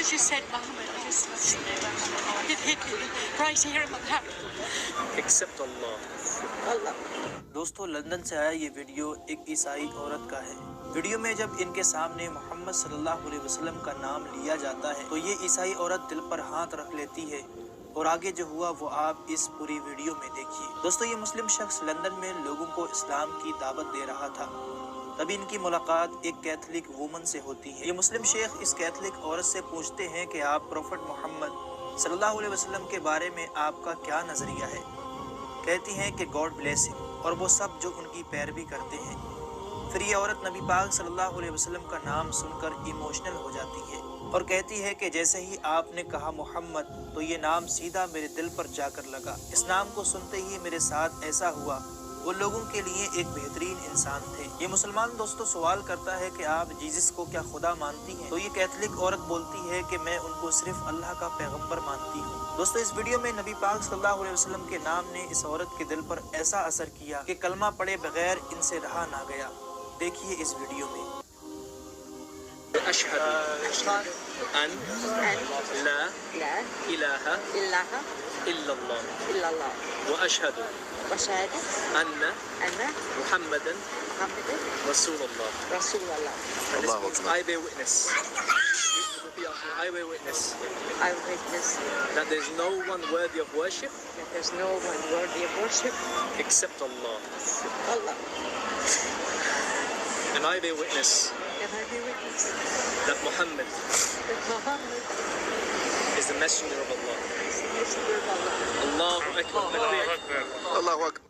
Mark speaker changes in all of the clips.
Speaker 1: just said Muhammad. I just hit right here in my heart.
Speaker 2: Except Allah. दोस्तों London से आया ये video एक ईसाई औरत का है। वीडियो में जब इनके सामने मोहम्मद सल्लल्लाहु अलैहि वसल्लम का नाम लिया जाता है तो ये ईसाई औरत दिल पर हाथ रख लेती है और आगे जो हुआ वो आप इस पूरी वीडियो में देखिए। दोस्तों ये मुस्लिम शख्स लंदन में लोगों को इस्लाम की दावत दे रहा था, तभी इनकी मुलाकात एक कैथलिक वुमन से होती है। ये मुस्लिम शेख इस कैथलिक औरत से पूछते हैं कि आप प्रोफेट मोहम्मद सल्लल्लाहु अलैहि वसल्लम के बारे में आपका क्या नजरिया है। कहती हैं कि गॉड ब्लेस हिम, और वो सब जो उनकी पैरवी करते हैं। फिर ये औरत नबी पाक सल्लल्लाहु अलैहि वसल्लम का नाम सुनकर इमोशनल हो जाती है और कहती है कि जैसे ही आपने कहा मोहम्मद तो ये नाम सीधा मेरे दिल पर जाकर लगा। इस नाम को सुनते ही मेरे साथ ऐसा हुआ, वो लोगों के लिए एक बेहतरीन इंसान थे। ये मुसलमान दोस्तों सवाल करता है कि आप जीसस को क्या खुदा मानती हैं? तो ये कैथलिक औरत बोलती है कि मैं उनको सिर्फ अल्लाह का पैगंबर मानती हूँ। दोस्तों इस वीडियो में नबी पाक सल्लल्लाहु अलैहि वसल्लम के नाम ने इस औरत के दिल पर ऐसा असर किया कि कलमा पढ़े बगैर इनसे रहा ना गया। देखिए इस वीडियो में। अशहदु अन ला इलाहा इल्लल्लाह व अशहदु अन्न मुहम्मदन रसूलुल्लाह।
Speaker 3: Allahu Akbar.
Speaker 2: I bear witness. I bear witness
Speaker 4: I witness
Speaker 2: that there is no one worthy of worship
Speaker 4: that there's no one worthy of worship
Speaker 2: except Allah.
Speaker 4: Allah.
Speaker 2: And I bear witness
Speaker 4: And I bear witness
Speaker 2: that Muhammad
Speaker 4: that Muhammad
Speaker 2: is the messenger of Allah.
Speaker 4: is the messenger of Allah.
Speaker 2: Allahu Akbar.
Speaker 3: Allahu Akbar.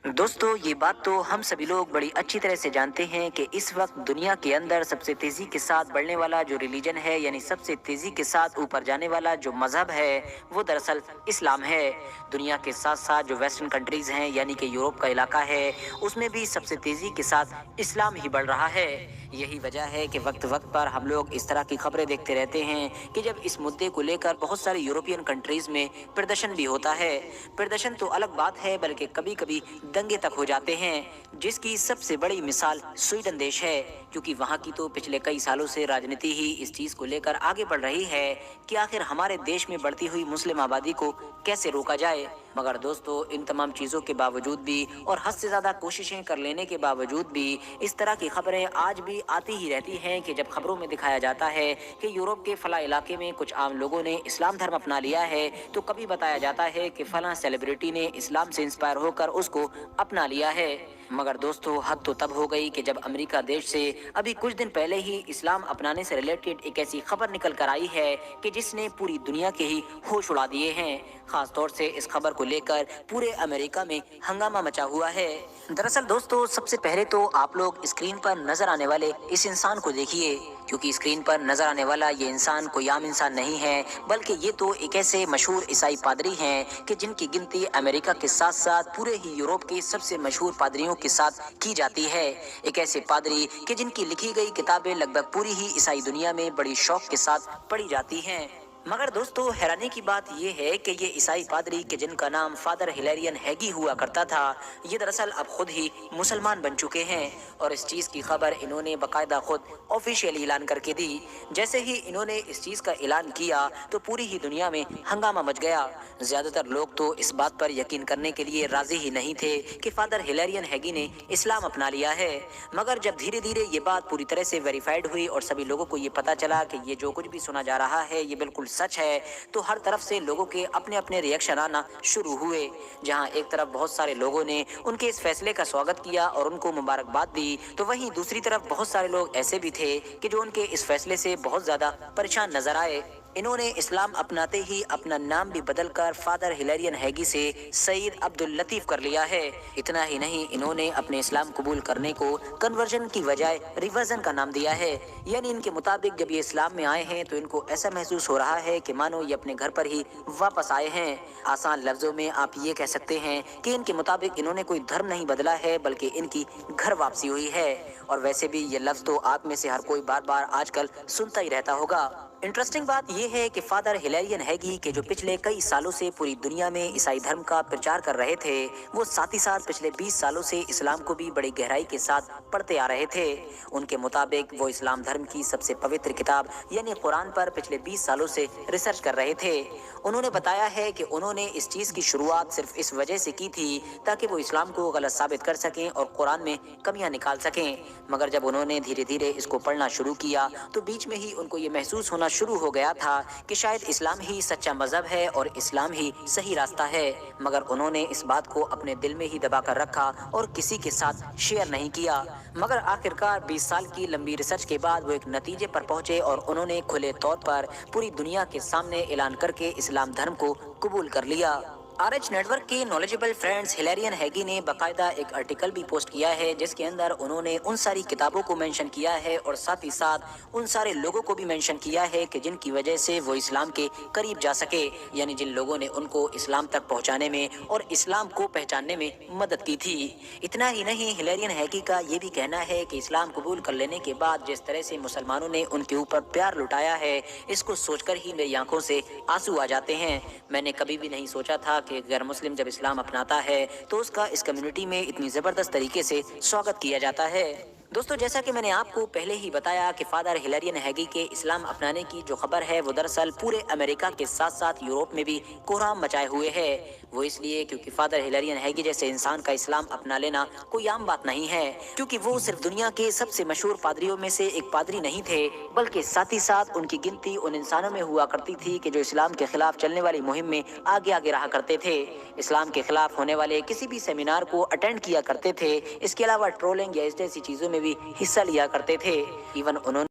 Speaker 5: दोस्तों ये बात तो हम सभी लोग बड़ी अच्छी तरह से जानते हैं कि इस वक्त दुनिया के अंदर सबसे तेज़ी के साथ बढ़ने वाला जो रिलीजन है, यानी सबसे तेज़ी के साथ ऊपर जाने वाला जो मज़हब है, वो दरअसल इस्लाम है। दुनिया के साथ साथ जो वेस्टर्न कंट्रीज़ हैं, यानी कि यूरोप का इलाका है, उसमें भी सबसे तेज़ी के साथ इस्लाम ही बढ़ रहा है। यही वजह है कि वक्त वक्त पर हम लोग इस तरह की खबरें देखते रहते हैं कि जब इस मुद्दे को लेकर बहुत सारी यूरोपियन कंट्रीज़ में प्रदर्शन भी होता है। प्रदर्शन तो अलग बात है, बल्कि कभी कभी दंगे तक हो जाते हैं, जिसकी सबसे बड़ी मिसाल स्वीडन देश है, क्योंकि वहाँ की तो पिछले कई सालों से राजनीति ही इस चीज़ को लेकर आगे बढ़ रही है कि आखिर हमारे देश में बढ़ती हुई मुस्लिम आबादी को कैसे रोका जाए। मगर दोस्तों इन तमाम चीज़ों के बावजूद भी और हद से ज़्यादा कोशिशें कर लेने के बावजूद भी इस तरह की खबरें आज भी आती ही रहती हैं कि जब खबरों में दिखाया जाता है कि यूरोप के फला इलाके में कुछ आम लोगों ने इस्लाम धर्म अपना लिया है, तो कभी बताया जाता है कि फला सेलिब्रिटी ने इस्लाम से इंस्पायर होकर उसको अपना लिया है। मगर दोस्तों हद तो तब हो गई कि जब अमेरिका देश से अभी कुछ दिन पहले ही इस्लाम अपनाने से रिलेटेड एक ऐसी खबर निकल कर आई है कि जिसने पूरी दुनिया के ही होश उड़ा दिए हैं। खास तौर से इस खबर को लेकर पूरे अमेरिका में हंगामा मचा हुआ है। दरअसल दोस्तों सबसे पहले तो आप लोग स्क्रीन पर नजर आने वाले इस इंसान को देखिए, क्योंकि स्क्रीन पर नजर आने वाला ये इंसान कोई आम इंसान नहीं है, बल्कि ये तो एक ऐसे मशहूर ईसाई पादरी हैं कि जिनकी गिनती अमेरिका के साथ साथ पूरे ही यूरोप के सबसे मशहूर पादरियों के साथ की जाती है। एक ऐसे पादरी कि जिनकी लिखी गई किताबें लगभग पूरी ही ईसाई दुनिया में बड़ी शौक के साथ पढ़ी जाती हैं। मगर दोस्तों हैरानी की बात यह है कि ये ईसाई पादरी के जिनका नाम फादर हिलेरियन हैगी हुआ करता था, ये दरअसल अब खुद ही मुसलमान बन चुके हैं और इस चीज़ की खबर इन्होंने बाकायदा खुद ऑफिशियल ऐलान करके दी। जैसे ही इन्होंने इस चीज़ का ऐलान किया तो पूरी ही दुनिया में हंगामा मच गया। ज़्यादातर लोग तो इस बात पर यकीन करने के लिए राज़ी ही नहीं थे कि फादर हिलेरियन हैगी ने इस्लाम अपना लिया है। मगर जब धीरे धीरे ये बात पूरी तरह से वेरीफाइड हुई और सभी लोगों को ये पता चला कि ये जो कुछ भी सुना जा रहा है ये बिल्कुल सच है, तो हर तरफ से लोगों के अपने अपने रिएक्शन आना शुरू हुए। जहां एक तरफ बहुत सारे लोगों ने उनके इस फैसले का स्वागत किया और उनको मुबारकबाद दी, तो वहीं दूसरी तरफ बहुत सारे लोग ऐसे भी थे कि जो उनके इस फैसले से बहुत ज़्यादा परेशान नजर आए। इन्होंने इस्लाम अपनाते ही अपना नाम भी बदलकर फादर हिलेरियन हैगी से सईद अब्दुल लतीफ़ कर लिया है। इतना ही नहीं, इन्होंने अपने इस्लाम कबूल करने को कन्वर्जन की बजाय रिवर्जन का नाम दिया है। यानी इनके मुताबिक जब ये इस्लाम में आए हैं तो इनको ऐसा महसूस हो रहा है कि मानो ये अपने घर पर ही वापस आए हैं। आसान लफ्जों में आप ये कह सकते हैं कि इनके मुताबिक इन्होंने कोई धर्म नहीं बदला है, बल्कि इनकी घर वापसी हुई है। और वैसे भी ये लफ्ज़ तो आप में से हर कोई बार बार आजकल सुनता ही रहता होगा। इंटरेस्टिंग बात यह है कि फादर हिलेरियन हैगी के जो पिछले कई सालों से पूरी दुनिया में ईसाई धर्म का प्रचार कर रहे थे, वो साथ ही साथ पिछले 20 सालों से इस्लाम को भी बड़ी गहराई के साथ पढ़ते आ रहे थे। उनके मुताबिक वो इस्लाम धर्म की सबसे पवित्र किताब यानी कुरान पर पिछले 20 सालों से रिसर्च कर रहे थे। उन्होंने बताया है कि उन्होंने इस चीज़ की शुरुआत सिर्फ इस वजह से की थी ताकि वो इस्लाम को गलत साबित कर सकें और कुरान में कमियां निकाल सकें, मगर जब उन्होंने धीरे धीरे इसको पढ़ना शुरू किया तो बीच में ही उनको ये महसूस होना शुरू हो गया था कि शायद इस्लाम ही सच्चा मजहब है और इस्लाम ही सही रास्ता है, मगर उन्होंने इस बात को अपने दिल में ही दबा कर रखा और किसी के साथ शेयर नहीं किया। मगर आखिरकार 20 साल की लंबी रिसर्च के बाद वो एक नतीजे पर पहुंचे और उन्होंने खुले तौर पर पूरी दुनिया के सामने ऐलान करके इस्लाम धर्म को कबूल कर लिया। RH नेटवर्क के नॉलेजेबल फ्रेंड्स हिलेरियन हैगी ने बाकायदा एक आर्टिकल भी पोस्ट किया है जिसके अंदर उन्होंने उन सारी किताबों को मेंशन किया है और साथ ही साथ उन सारे लोगों को भी मेंशन किया है कि जिनकी वजह से वो इस्लाम के करीब जा सके, यानी जिन लोगों ने उनको इस्लाम तक पहुंचाने में और इस्लाम को पहचानने में मदद की थी। इतना ही नहीं, हिलेरियन हैगी का ये भी कहना है कि इस्लाम कबूल कर लेने के बाद जिस तरह से मुसलमानों ने उनके ऊपर प्यार लुटाया है, इसको सोचकर ही मेरी आंखों से आंसू आ जाते हैं। मैंने कभी भी नहीं सोचा था कि गैर मुस्लिम जब इस्लाम अपनाता है तो उसका इस कम्युनिटी में इतनी ज़बरदस्त तरीके से स्वागत किया जाता है। दोस्तों, जैसा कि मैंने आपको पहले ही बताया कि फादर हिलेरियन हैगी के इस्लाम अपनाने की जो खबर है वो दरअसल पूरे अमेरिका के साथ साथ यूरोप में भी कोहराम मचाए हुए है। वो इसलिए क्योंकि फादर हिलेरियन हैगी जैसे इंसान का इस्लाम अपना लेना कोई आम बात नहीं है, क्योंकि वो सिर्फ दुनिया के सबसे मशहूर पादरियों में से एक पादरी नहीं थे, बल्कि साथ ही साथ उनकी गिनती उन इंसानों में हुआ करती थी कि जो इस्लाम के खिलाफ चलने वाली मुहिम में आगे आगे रहा करते थे, इस्लाम के खिलाफ होने वाले किसी भी सेमिनार को अटेंड किया करते थे, इसके अलावा ट्रोलिंग या इस जैसी चीज़ों में भी हिस्सा लिया करते थे। इवन उन्होंने